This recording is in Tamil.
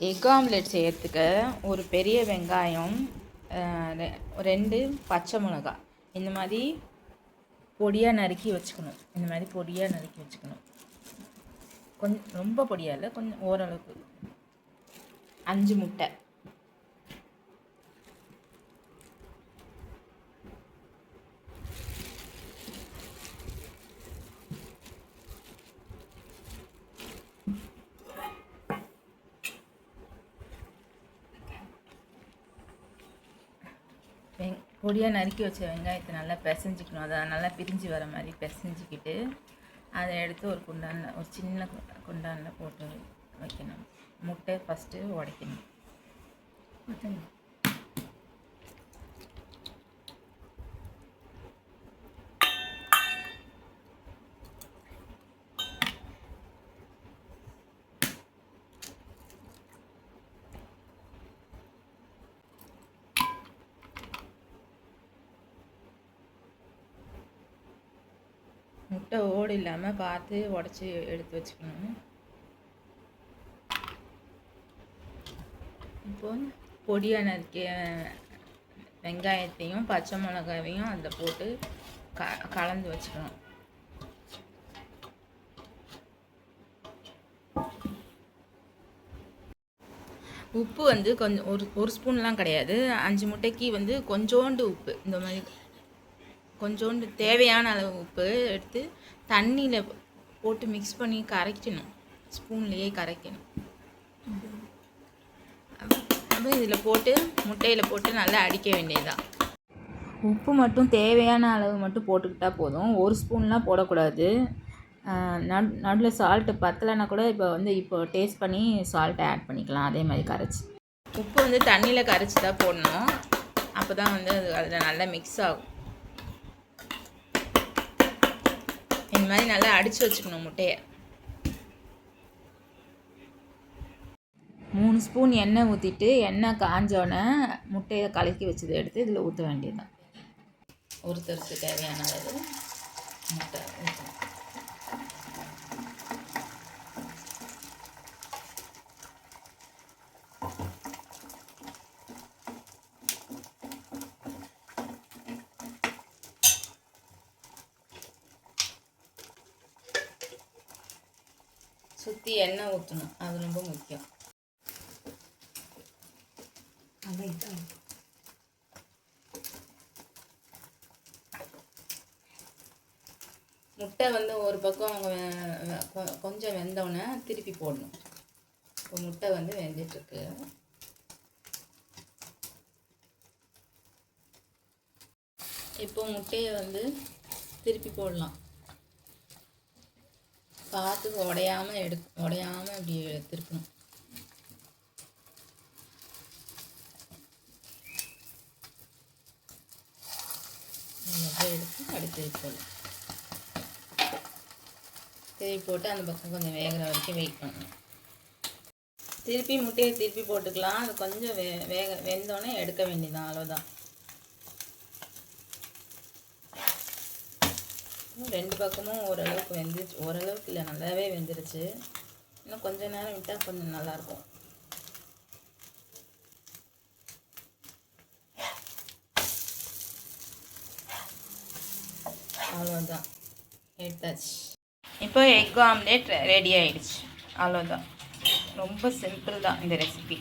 எக் ஆம்லெட் செய்கிறதுக்கு ஒரு பெரிய வெங்காயம், 2 பச்சை மிளகாய் இந்த மாதிரி பொடியாக நறுக்கி வச்சுக்கணும். கொஞ்சம் ரொம்ப பொடியாக இல்லை, கொஞ்சம் ஓரளவுக்கு. 5 முட்டை, பொடியாக நறுக்கி வச்ச வெங்காயத்தை நல்லா பிசைஞ்சிக்கணும். அதை நல்லா பிரிஞ்சு வர மாதிரி பிசைஞ்சிக்கிட்டு அதை எடுத்து ஒரு சின்ன குண்டானில் போட்டு வைக்கணும். முட்டை ஃபஸ்ட்டு உடைக்கணும். முட்டை ஓடு இல்லாமல் பார்த்து உடச்சி எடுத்து வச்சுக்கணும். இப்போ பொடியாக நறுக்கிய வெங்காயத்தையும் பச்சை மிளகாயையும் அதில் போட்டு கலந்து வச்சுக்கணும். உப்பு வந்து கொஞ்சம் ஒரு ஸ்பூன்லாம் கிடையாது. 5 முட்டைக்கு கொஞ்சோண்டு உப்பு, இந்த மாதிரி கொஞ்சோண்டு தேவையான அளவு உப்பு எடுத்து தண்ணியில் போட்டு மிக்ஸ் பண்ணி கரைக்கணும். ஸ்பூன்லேயே கரைக்கணும். அப்போ இதில் போட்டு முட்டையில் போட்டு நல்லா அடிக்க வேண்டியதுதான். உப்பு மட்டும் தேவையான அளவு மட்டும் போட்டுக்கிட்டால் போதும். ஒரு ஸ்பூன்லாம் போடக்கூடாது. நடுவில் சால்ட்டு பத்தலைன்னா கூட இப்போ டேஸ்ட் பண்ணி சால்ட்டை ஆட் பண்ணிக்கலாம். அதே மாதிரி கரைச்சி உப்பு தண்ணியில் கரைச்சி தான் போடணும். அப்போ தான் அது அதில் நல்லா மிக்ஸ் ஆகும். இந்த மாதிரி நல்லா அடித்து வச்சுக்கணும் முட்டையை. 3 ஸ்பூன் எண்ணெய் ஊற்றிட்டு எண்ணெய் காஞ்சோடனே முட்டையை கலக்கி வச்சதை எடுத்து இதில் ஊற்ற வேண்டியதுதான். ஒருத்தருக்கு தேவையான அளவு முட்டை ஊற்றணும். சுற்றி எண்ணெய் ஊற்றணும், அது ரொம்ப முக்கியம். முட்டை ஒரு பக்கம் கொஞ்சம் வெந்தோடனே திருப்பி போடணும். இப்போ முட்டை வெந்துட்டுருக்கு. இப்போ முட்டையை திருப்பி போடலாம். பார்த்து உடையாமல் அப்படி திருப்பணும். எடுத்து அடுத்து போடணும். திருப்பி போட்டு அந்த பக்கம் கொஞ்சம் வேகிற வரைக்கும் வெயிட் பண்ணணும். திருப்பி முட்டையை திருப்பி போட்டுக்கலாம். அது கொஞ்சம் வெந்தோடனே எடுக்க வேண்டியதான், அவ்வளோதான். 2 பக்கமும் ஓரளவுக்கு ஓரளவுக்கு இல்லை, நல்லாவே வெந்துருச்சு. இன்னும் கொஞ்சம் நேரம் விட்டால் கொஞ்சம் நல்லாயிருக்கும். அவ்வளோதான், எடுத்தாச்சு. இப்போ எக் ஆம்லேட் ரெடி ஆகிடுச்சு. அவ்வளோதான், ரொம்ப சிம்பிள் தான் இந்த ரெசிபி.